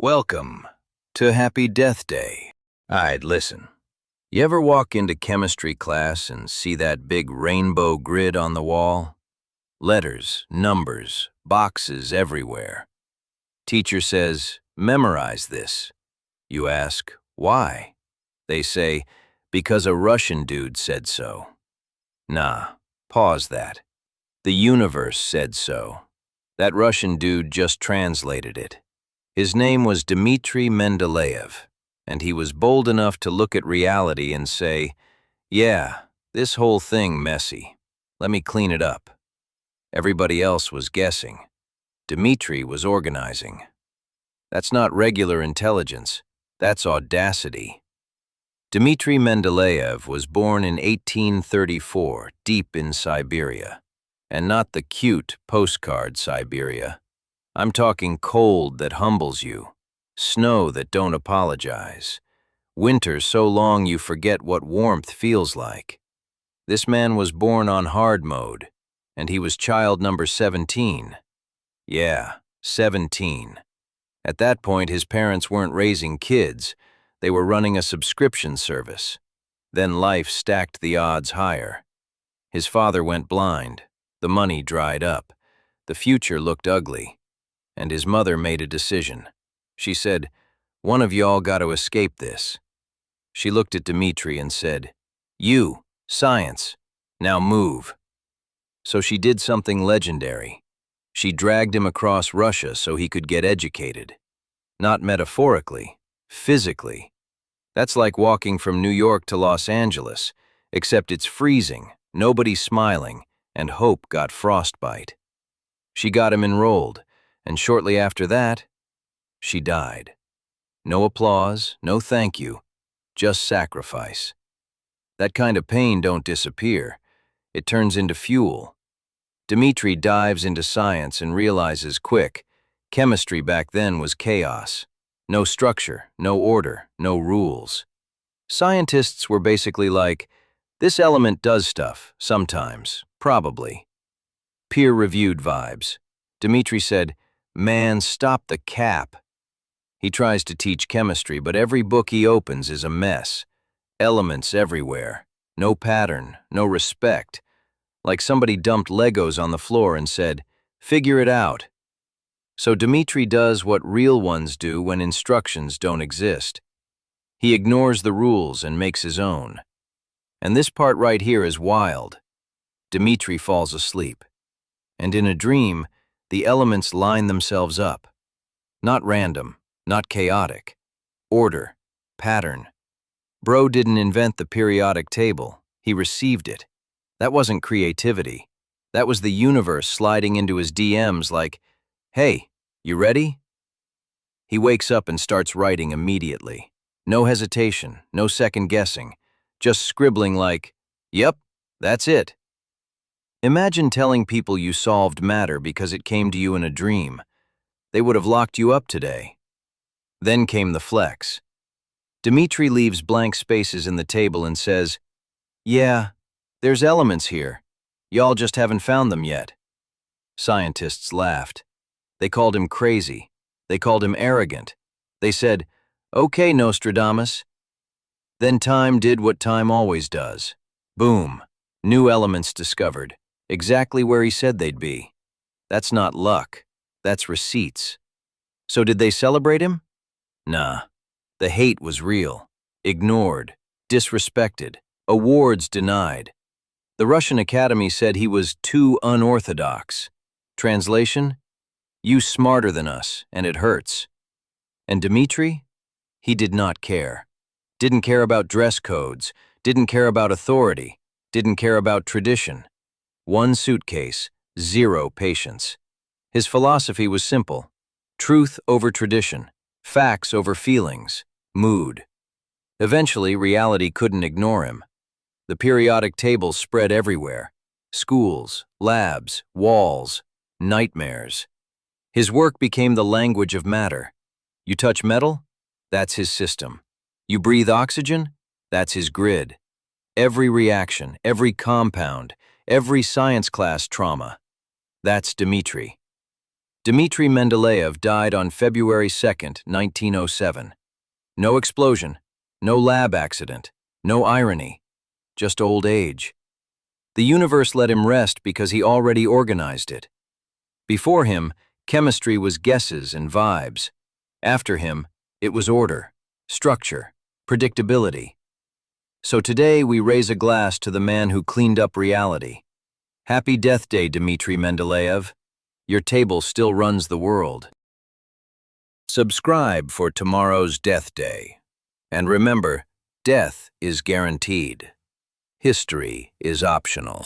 Welcome to Happy Death Day. Alright, listen. You ever walk into chemistry class and see that big rainbow grid on the wall? Letters, numbers, boxes everywhere. Teacher says, memorize this. You ask, why? They say, because a Russian dude said so. Nah, pause that. The universe said so. That Russian dude just translated it. His name was Dmitri Mendeleev, and he was bold enough to look at reality and say, yeah, this whole thing messy. Let me clean it up. Everybody else was guessing. Dmitri was organizing. That's not regular intelligence. That's audacity. Dmitri Mendeleev was born in 1834, deep in Siberia, and not the cute postcard Siberia. I'm talking cold that humbles you, snow that don't apologize, winter so long you forget what warmth feels like. This man was born on hard mode, and he was child number 17. Yeah, 17. At that point, his parents weren't raising kids, they were running a subscription service. Then life stacked the odds higher. His father went blind, the money dried up, the future looked ugly. And his mother made a decision. She said, one of y'all got to escape this. She looked at Dmitri and said, you, science, now move. So she did something legendary. She dragged him across Russia so he could get educated. Not metaphorically, physically. That's like walking from New York to Los Angeles, except it's freezing, nobody's smiling, and hope got frostbite. She got him enrolled. And shortly after that, she died. No applause, no thank you, just sacrifice. That kind of pain don't disappear. It turns into fuel. Dmitri dives into science and realizes quick, chemistry back then was chaos. No structure, no order, no rules. Scientists were basically like, this element does stuff, sometimes, probably. Peer-reviewed vibes. Dmitri said, man, stop the cap. He tries to teach chemistry, but every book he opens is a mess. Elements everywhere. No pattern, no respect. Like somebody dumped Legos on the floor and said, figure it out. So Dmitri does what real ones do when instructions don't exist. He ignores the rules and makes his own. And this part right here is wild. Dmitri falls asleep. And in a dream, the elements line themselves up. Not random, not chaotic. Order, pattern. Bro didn't invent the periodic table, he received it. That wasn't creativity. That was the universe sliding into his DMs like, hey, you ready? He wakes up and starts writing immediately. No hesitation, no second guessing, just scribbling like, yep, that's it. Imagine telling people you solved matter because it came to you in a dream. They would have locked you up today. Then came the flex. Dmitri leaves blank spaces in the table and says, yeah, there's elements here. Y'all just haven't found them yet. Scientists laughed. They called him crazy. They called him arrogant. They said, okay, Nostradamus. Then time did what time always does. Boom, new elements discovered. Exactly where he said they'd be. That's not luck. That's receipts. So did they celebrate him? Nah. The hate was real. Ignored. Disrespected. Awards denied. The Russian Academy said he was too unorthodox. Translation? You smarter than us, and it hurts. And Dmitri? He did not care. Didn't care about dress codes. Didn't care about authority. Didn't care about tradition. One suitcase, zero patience. His philosophy was simple. Truth over tradition, facts over feelings, mood. Eventually, reality couldn't ignore him. The periodic table spread everywhere. Schools, labs, walls, nightmares. His work became the language of matter. You touch metal? That's his system. You breathe oxygen? That's his grid. Every reaction, every compound, every science class trauma. That's Dmitri. Dmitri Mendeleev died on February 2nd, 1907. No explosion, no lab accident, no irony, just old age. The universe let him rest because he already organized it. Before him, chemistry was guesses and vibes. After him, it was order, structure, predictability. So today we raise a glass to the man who cleaned up reality. Happy Death Day, Dmitri Mendeleev. Your table still runs the world. Subscribe for tomorrow's Death Day. And remember, death is guaranteed. History is optional.